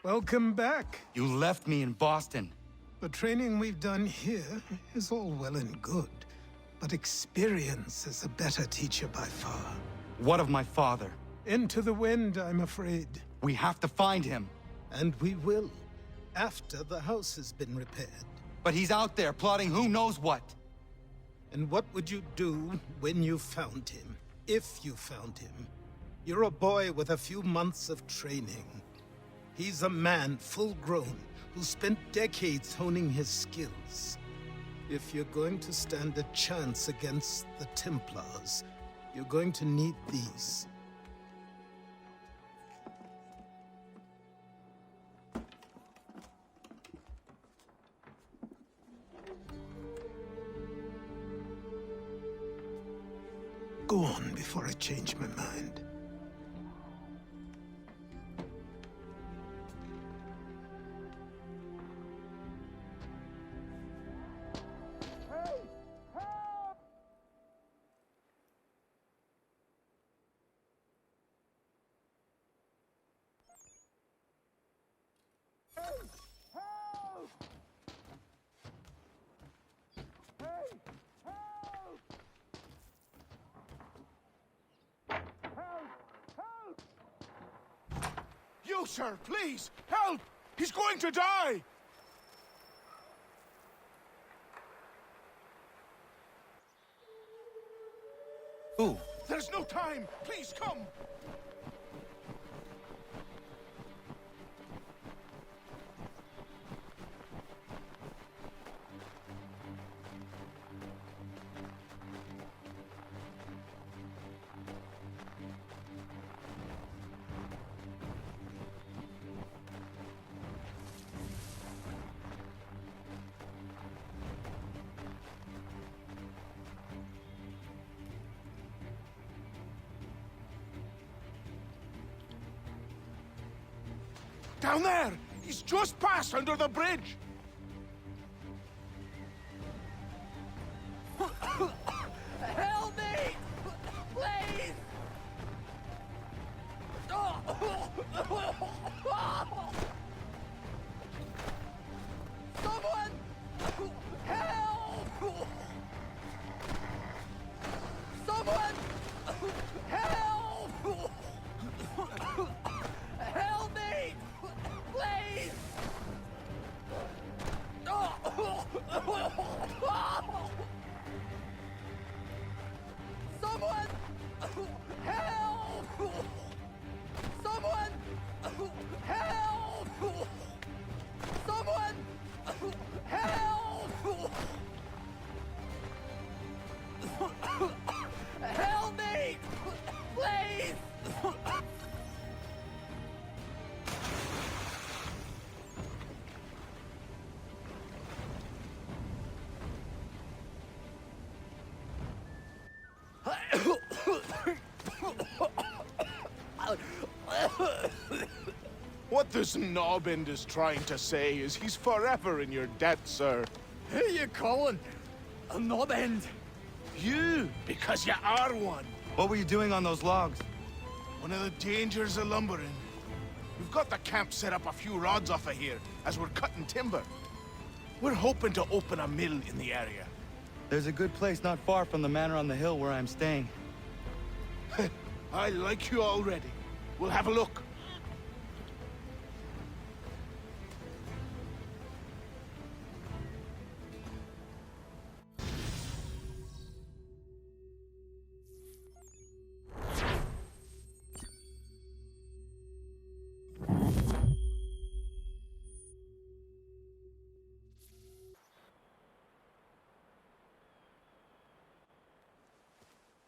Welcome back. You left me in Boston. The training we've done here is all well and good, but experience is a better teacher by far. What of my father? Into the wind, I'm afraid. We have to find him. And we will, after the house has been repaired. But he's out there plotting who knows what. And what would you do when you found him? If you found him? You're a boy with a few months of training. He's a man full grown who spent decades honing his skills. If you're going to stand a chance against the Templars, you're going to need these. Go on before I change my mind. You, sir, please, help! He's going to die! Who? There's no time! Please, come! Down there! He's just passed under the bridge! Help me! Please! Someone! Help! Someone! Help! Help me! Please! Someone! Help! Someone! Help! Someone! Help! Help me! Please! What this knobbend is trying to say is he's forever in your debt, sir. Who you calling? A knob end? You, because you are one. What were you doing on those logs? One of the dangers of lumbering. We've got the camp set up a few rods off of here, as we're cutting timber. We're hoping to open a mill in the area. There's a good place not far from the manor on the hill where I'm staying. I like you already. We'll have a look.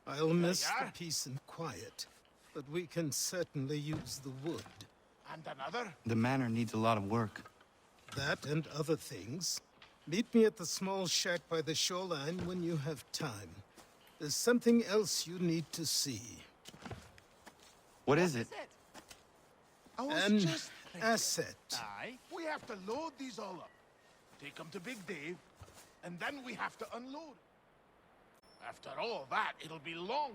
I'll miss yeah. the peace and quiet, but we can certainly use the wood. And another? The manor needs a lot of work. That and other things. Meet me at the small shack by the shoreline when you have time. There's something else you need to see. What is it? I was An just thinking. asset. Aye. We have to load these all up. Take them to Big Dave, and then we have to unload. After all that, it'll be long.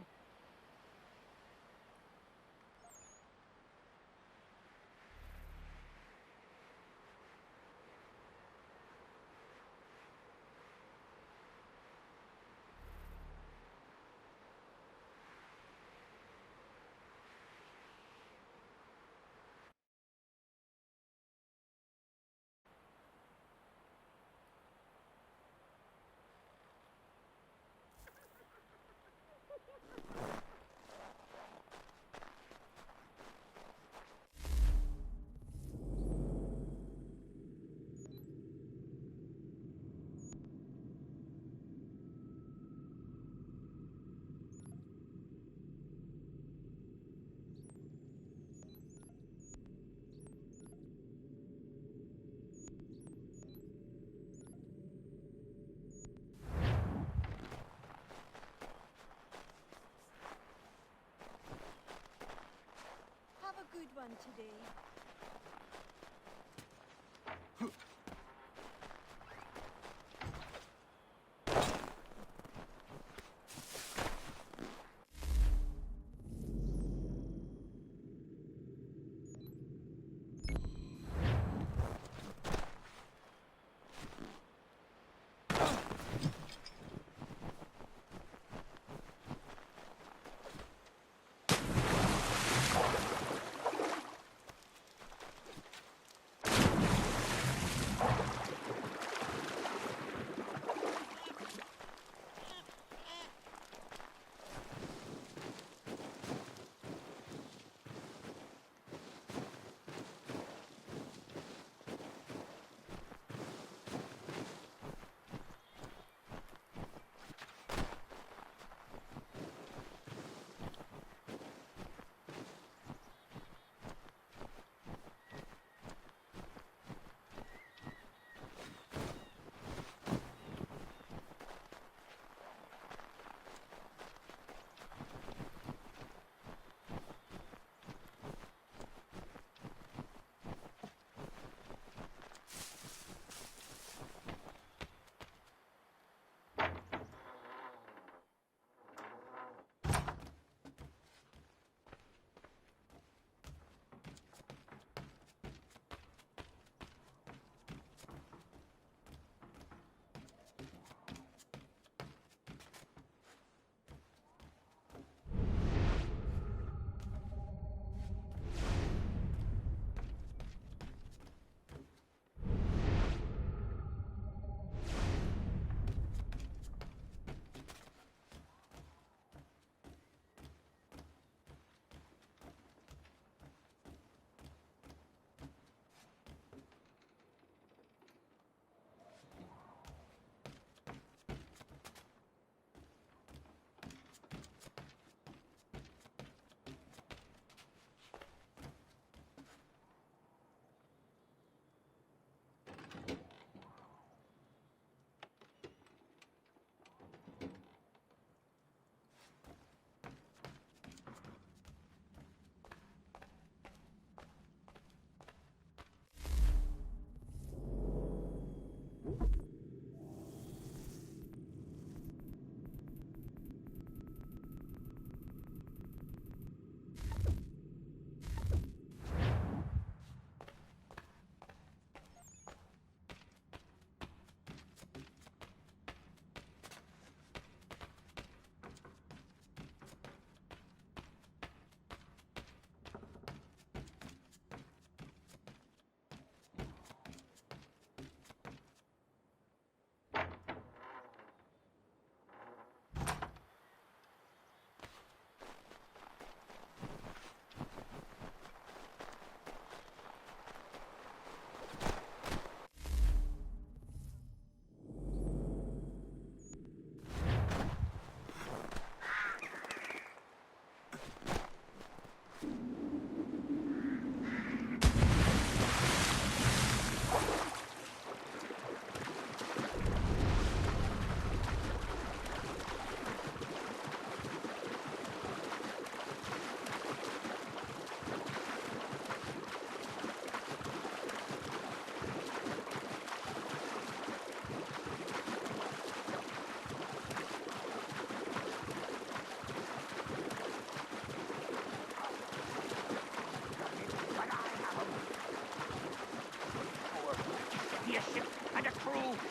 fun today.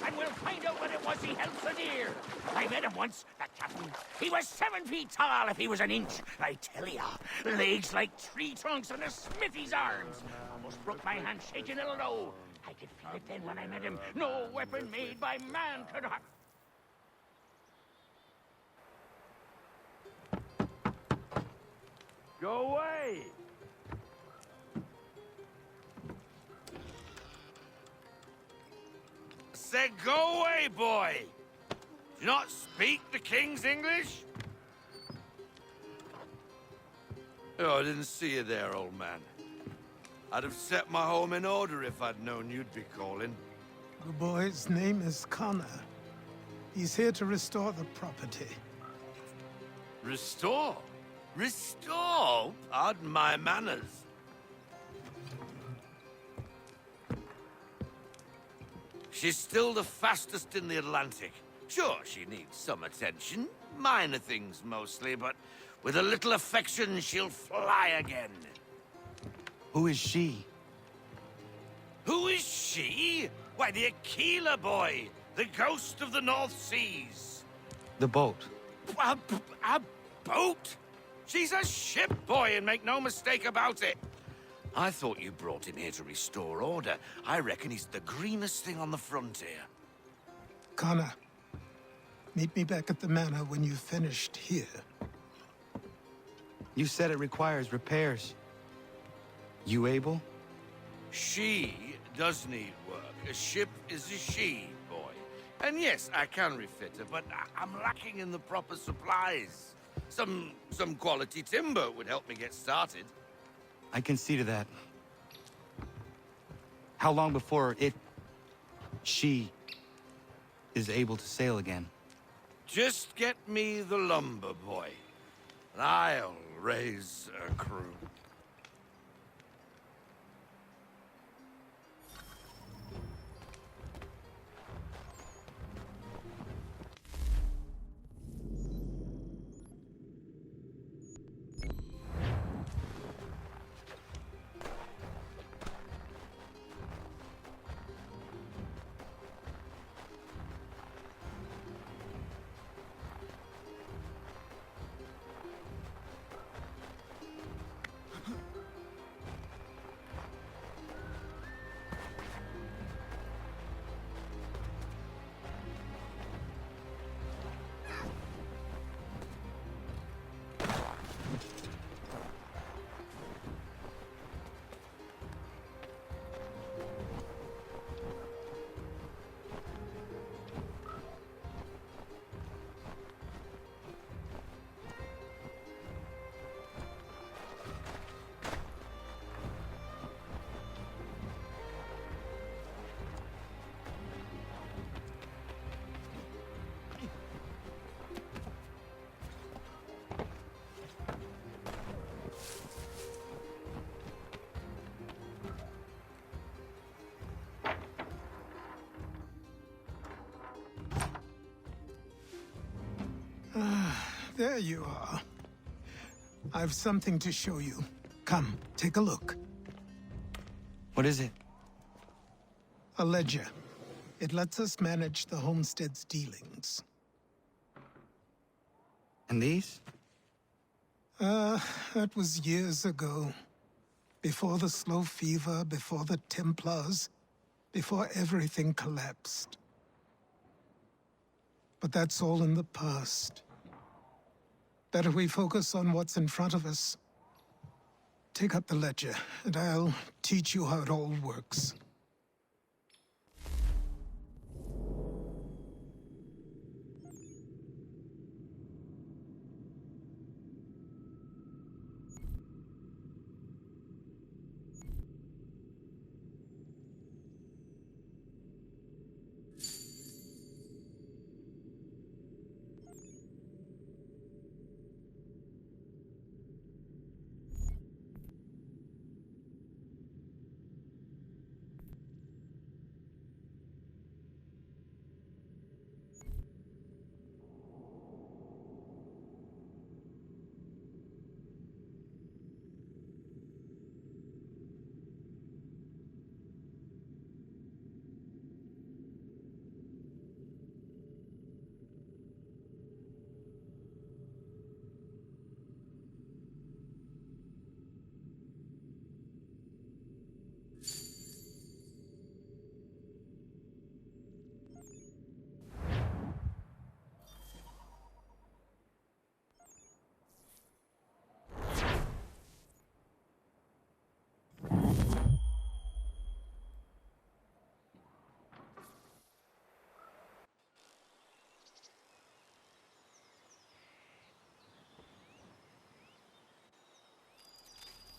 And we'll find out what it was he held so dear. I met him once, that captain. He was 7 feet tall if he was an inch. I tell ya, legs like tree trunks and a smithy's arms. Almost broke my hand shaking it'll know. I could feel it then when I met him. No weapon made by man could hurt. Go away! Said go away, boy! Do you not speak the King's English? Oh, I didn't see you there, old man. I'd have set my home in order if I'd known you'd be calling. The boy's name is Connor. He's here to restore the property. Restore? Restore? Pardon my manners. She's still the fastest in the Atlantic. Sure, she needs some attention. Minor things mostly, but with a little affection, she'll fly again. Who is she? Who is she? Why, the Aquila boy, the ghost of the North Seas. The boat. A boat? She's a ship, boy, and make no mistake about it. I thought you brought him here to restore order. I reckon he's the greenest thing on the frontier. Connor, meet me back at the manor when you've finished here. You said it requires repairs. You able? She does need work. A ship is a she, boy. And yes, I can refit her, but I'm lacking in the proper supplies. Some quality timber would help me get started. I can see to that. How long before she is able to sail again? Just get me the lumber, boy, and I'll raise a crew. There you are. I've something to show you. Come, take a look. What is it? A ledger. It lets us manage the homestead's dealings. And these? That was years ago. Before the slow fever, before the Templars, before everything collapsed. But that's all in the past. Better we focus on what's in front of us. Take up the ledger, and I'll teach you how it all works.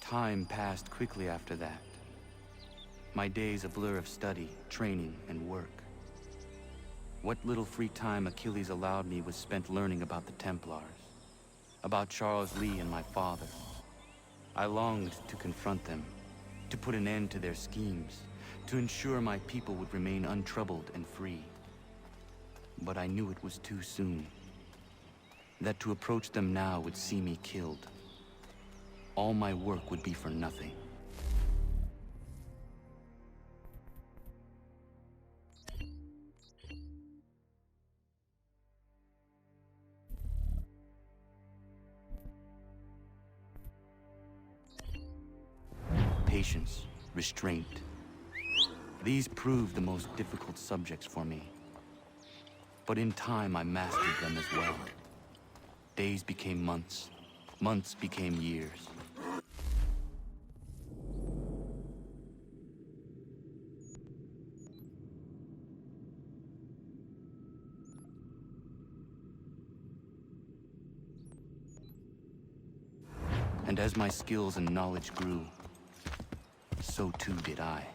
Time passed quickly after that. My days a blur of study, training, and work. What little free time Achilles allowed me was spent learning about the Templars, about Charles Lee and my father. I longed to confront them, to put an end to their schemes, to ensure my people would remain untroubled and free. But I knew it was too soon. That to approach them now would see me killed. All my work would be for nothing. Patience, restraint. These proved the most difficult subjects for me. But in time, I mastered them as well. Days became months. Months became years. And as my skills and knowledge grew, so too did I.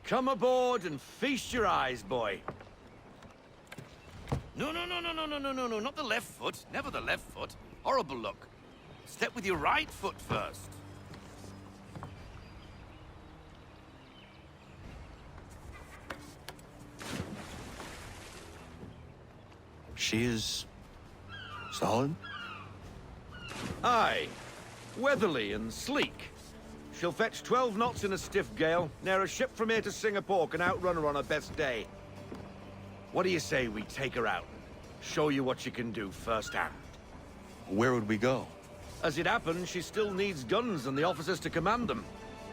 Come aboard and feast your eyes, boy. No, not the left foot. Never the left foot. Horrible look. Step with your right foot first. She is solid? Aye. Weatherly and sleek. She'll fetch 12 knots in a stiff gale. Ne'er a ship from here to Singapore can outrun her on her best day. What do you say we take her out? Show you what she can do firsthand. Where would we go? As it happens, she still needs guns and the officers to command them.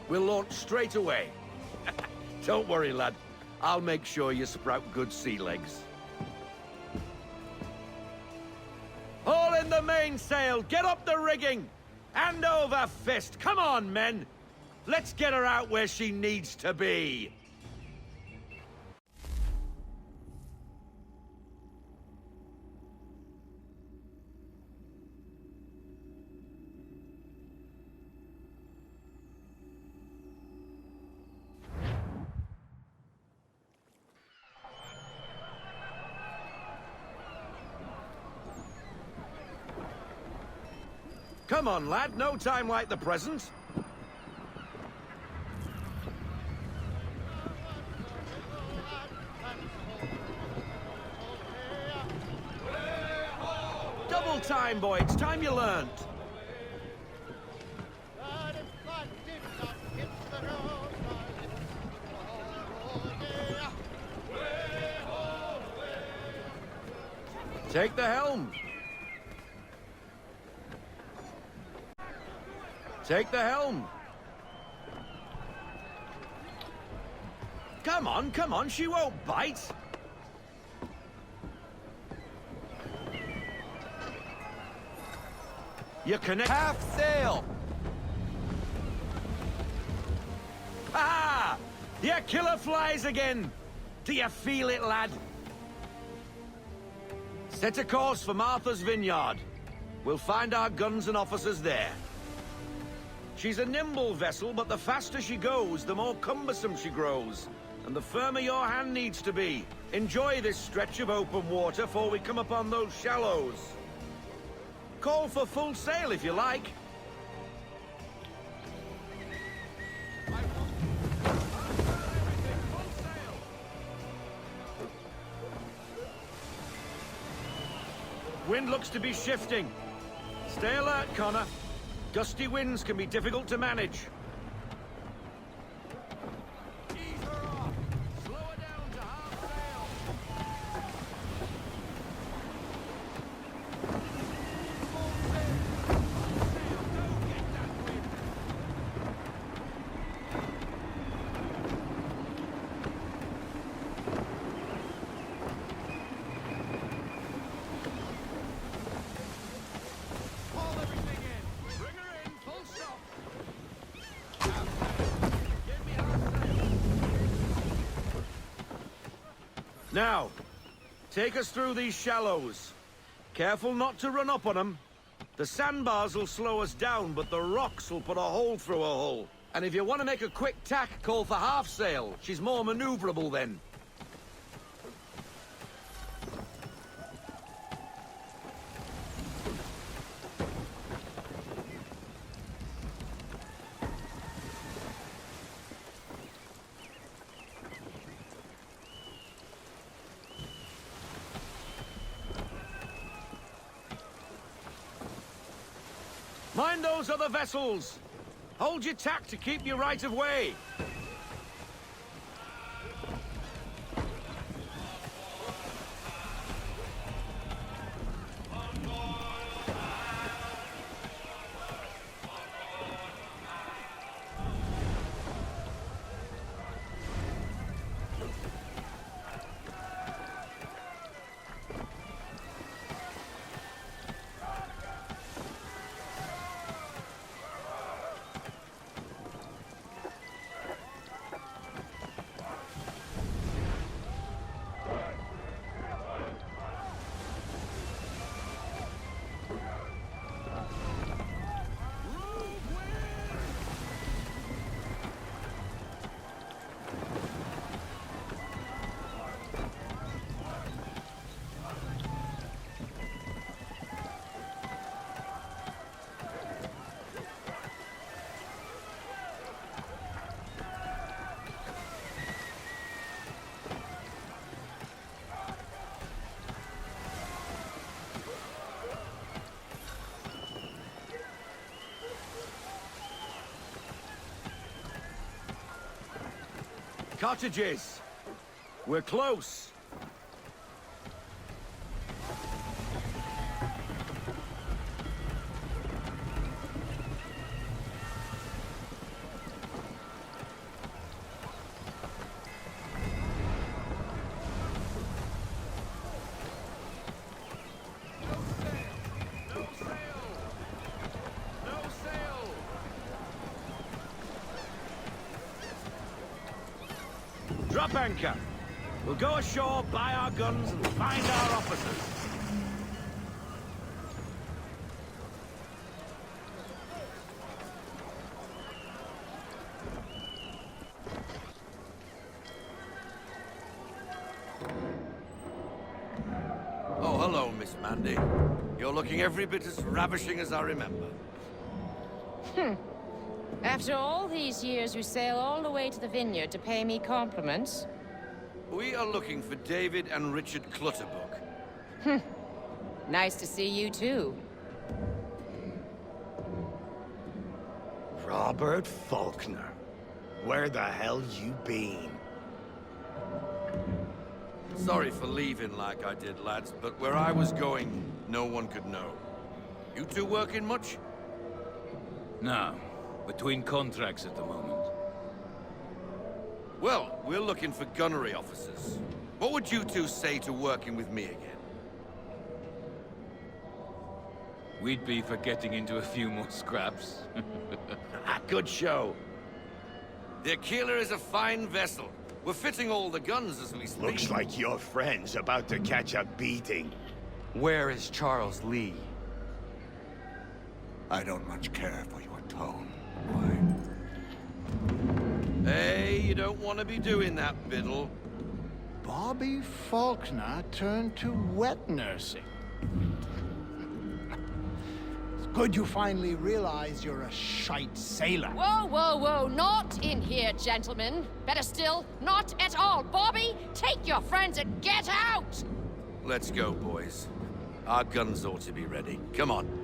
We'll launch straight away. Don't worry, lad. I'll make sure you sprout good sea legs. Haul in the mainsail! Get up the rigging! Hand over fist! Come on, men! Let's get her out where she needs to be! Come on, lad. No time like the present. Double time, boy. It's time you learned. Take the helm. Take the helm. Come on, she won't bite. You connect. Half sail! Ah! Your killer flies again. Do you feel it, lad? Set a course for Martha's Vineyard. We'll find our guns and officers there. She's a nimble vessel, but the faster she goes, the more cumbersome she grows. And the firmer your hand needs to be. Enjoy this stretch of open water before we come upon those shallows. Call for full sail if you like. Wind looks to be shifting. Stay alert, Connor. Gusty winds can be difficult to manage. Ease her off. Slow her down to half sail. Full sail. Don't get that wind. Haul everything in. Bring her in. Full stop. Half sail. Get me half sail. Now, take us through these shallows. Careful not to run up on them. The sandbars will slow us down, but the rocks will put a hole through a hull. And if you want to make a quick tack, call for half sail. She's more maneuverable then. Mind those other vessels! Hold your tack to keep your right of way! Cottages! We're close! Drop anchor. We'll go ashore, buy our guns, and find our officers. Oh, hello, Miss Mandy. You're looking every bit as ravishing as I remember. After all these years, you sail all the way to the vineyard to pay me compliments? We are looking for David and Richard Clutterbuck. Nice to see you, too. Robert Faulkner. Where the hell you been? Sorry for leaving like I did, lads, but where I was going, no one could know. You two working much? No. Between contracts at the moment. Well, we're looking for gunnery officers. What would you two say to working with me again? We'd be for getting into a few more scraps. Good show. The Aquila is a fine vessel. We're fitting all the guns as we speak. Looks like your friend's about to catch a beating. Where is Charles Lee? I don't much care for your tone, boy. Hey, you don't want to be doing that, Biddle. Bobby Faulkner turned to wet nursing. It's good you finally realize you're a shite sailor. Whoa, whoa, whoa, not in here, gentlemen. Better still, not at all. Bobby, take your friends and get out! Let's go, boys. Our guns ought to be ready. Come on.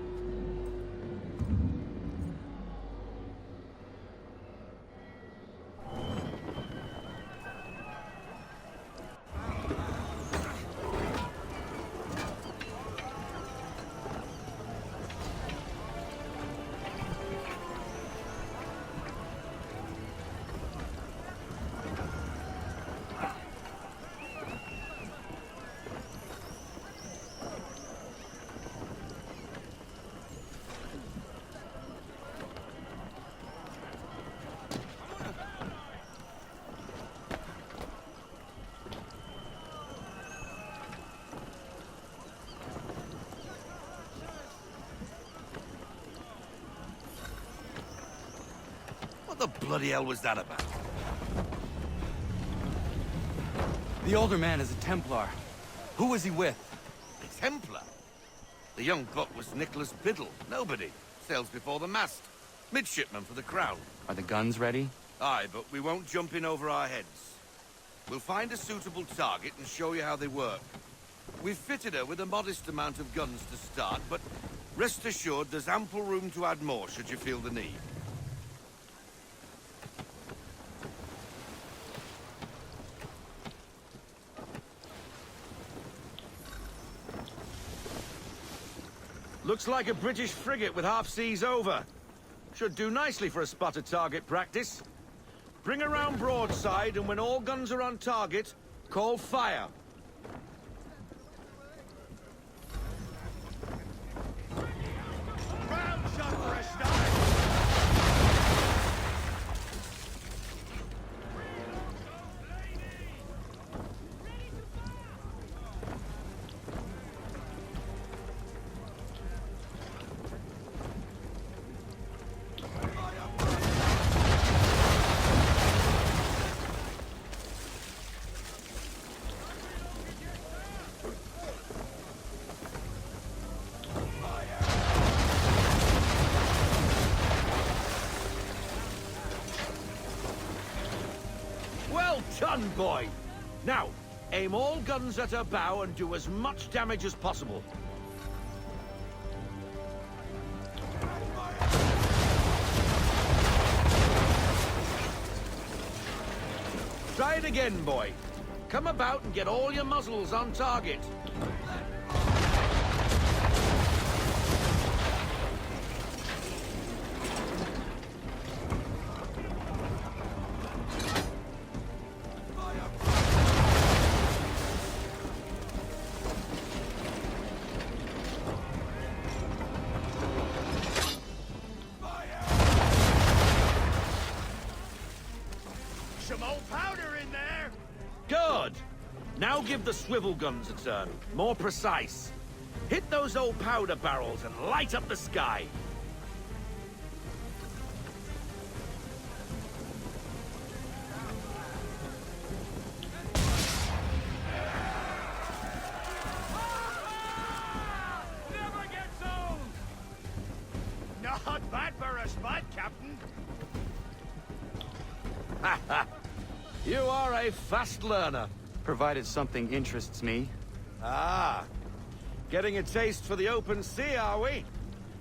What the bloody hell was that about? The older man is a Templar. Who was he with? A Templar? The young buck was Nicholas Biddle. Nobody. Sails before the mast. Midshipman for the Crown. Are the guns ready? Aye, but we won't jump in over our heads. We'll find a suitable target and show you how they work. We've fitted her with a modest amount of guns to start, but rest assured there's ample room to add more should you feel the need. Looks like a British frigate with half seas over. Should do nicely for a spotted target practice. Bring her round broadside, and when all guns are on target, call fire. Round shot for a start. Well done, boy! Now, aim all guns at her bow and do as much damage as possible. Try it again, boy. Come about and get all your muzzles on target. Some old powder in there. Good! Now give the swivel guns a turn. More precise. Hit those old powder barrels and light up the sky. Never gets old. Not bad for a spot, Captain. You are a fast learner. Provided something interests me. Ah, getting a taste for the open sea, are we?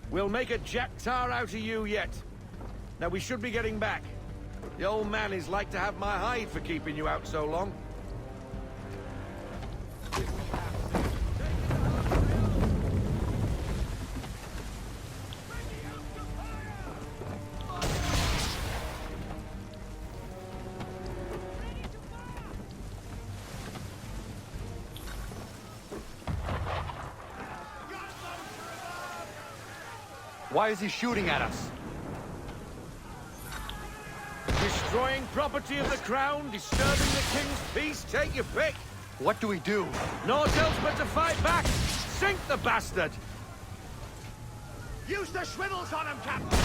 We'll make a jack tar out of you yet. Now we should be getting back. The old man is like to have my hide for keeping you out so long. Why is he shooting at us? Destroying property of the crown, disturbing the king's peace, take your pick. What do we do? Naught else but to fight back. Sink the bastard! Use the swivels on him, Captain!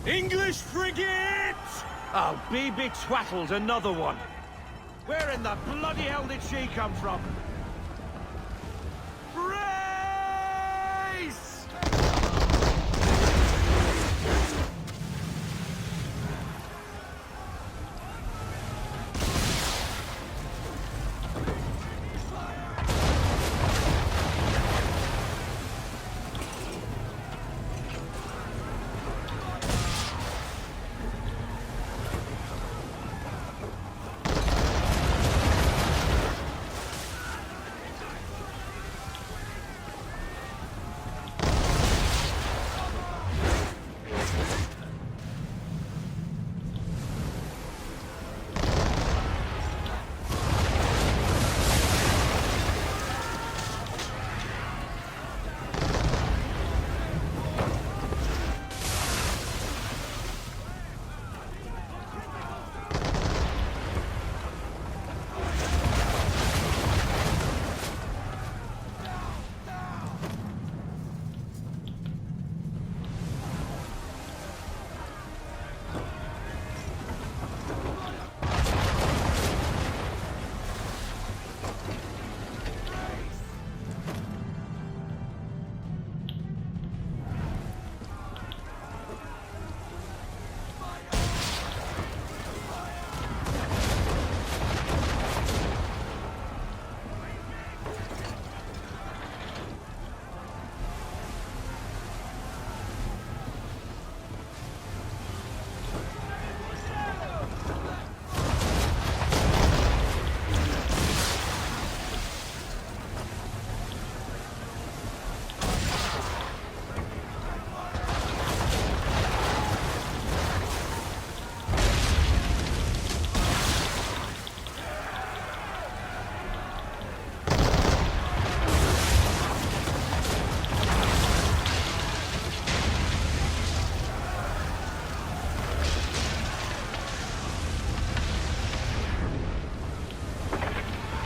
English frigate! Oh, be betwattled, another one. Where in the bloody hell did she come from? Brace!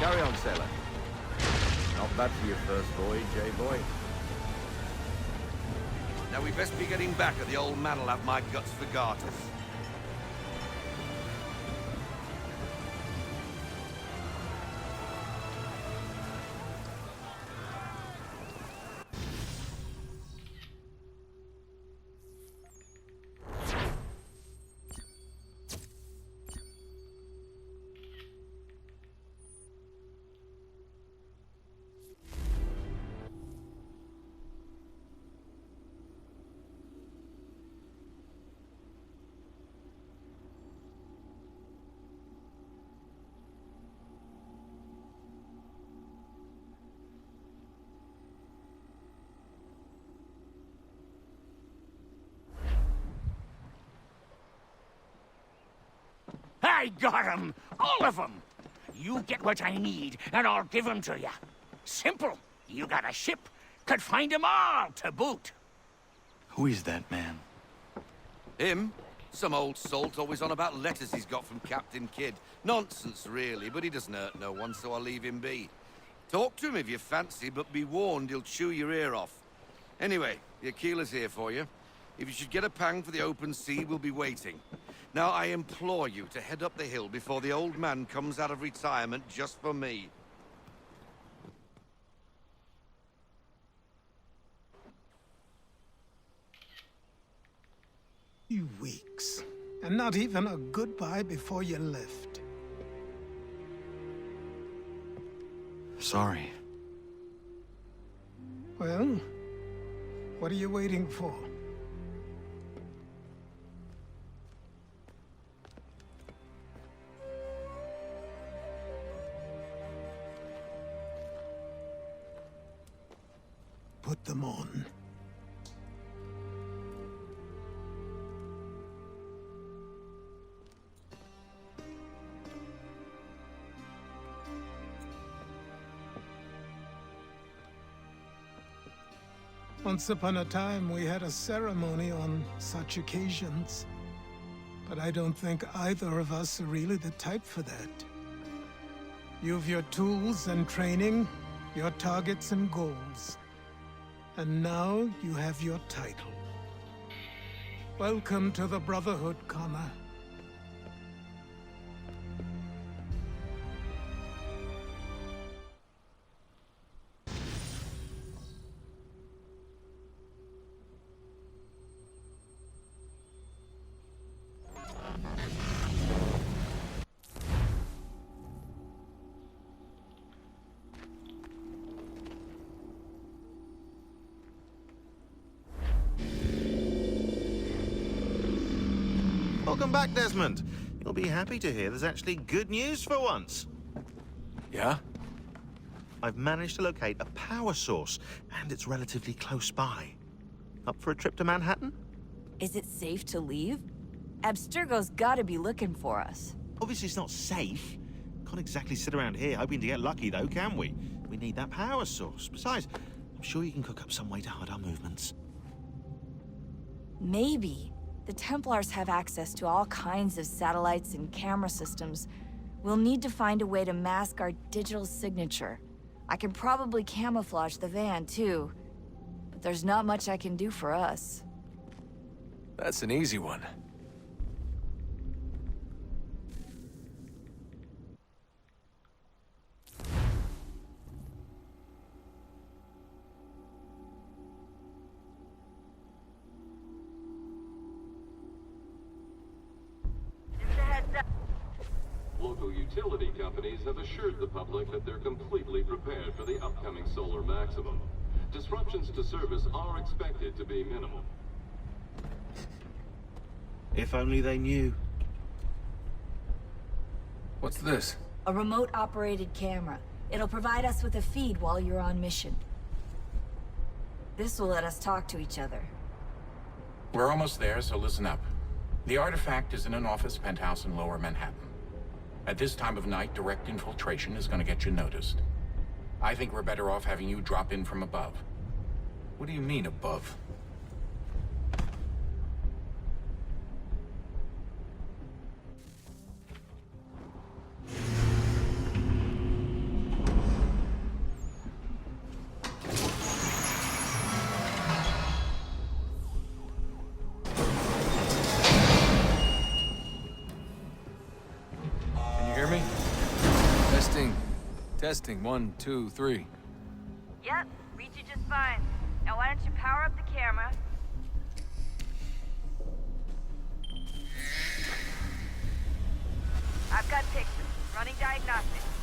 Carry on, sailor. Not bad for your first voyage, eh, boy? Now we best be getting back, or the old man'll have my guts for garters. I got 'em! All of 'em! You get what I need, and I'll give 'em to you. Simple. You got a ship, could find 'em all to boot. Who is that man? Him? Some old salt always on about letters he's got from Captain Kidd. Nonsense, really, but he doesn't hurt no one, so I'll leave him be. Talk to him if you fancy, but be warned he'll chew your ear off. Anyway, your keeler's here for you. If you should get a pang for the open sea, we'll be waiting. Now, I implore you to head up the hill before the old man comes out of retirement just for me. You weeks. And not even a goodbye before you left. Sorry. Well, what are you waiting for? Put them on. Once upon a time, we had a ceremony on such occasions. But I don't think either of us are really the type for that. You've your tools and training, your targets and goals. And now you have your title. Welcome to the Brotherhood, Connor. Welcome back, Desmond. You'll be happy to hear there's actually good news for once. Yeah? I've managed to locate a power source, and it's relatively close by. Up for a trip to Manhattan? Is it safe to leave? Abstergo's gotta be looking for us. Obviously it's not safe. Can't exactly sit around here hoping to get lucky, though, can we? We need that power source. Besides, I'm sure you can cook up some way to hide our movements. Maybe. The Templars have access to all kinds of satellites and camera systems. We'll need to find a way to mask our digital signature. I can probably camouflage the van, too. But there's not much I can do for us. That's an easy one. Local utility companies have assured the public that they're completely prepared for the upcoming solar maximum. Disruptions to service are expected to be minimal. If only they knew. What's this? A remote-operated camera. It'll provide us with a feed while you're on mission. This will let us talk to each other. We're almost there, so listen up. The artifact is in an office penthouse in Lower Manhattan. At this time of night, direct infiltration is going to get you noticed. I think we're better off having you drop in from above. What do you mean, above? Testing, 1, 2, 3. Yep, read you just fine. Now why don't you power up the camera? I've got pictures. Running diagnostics.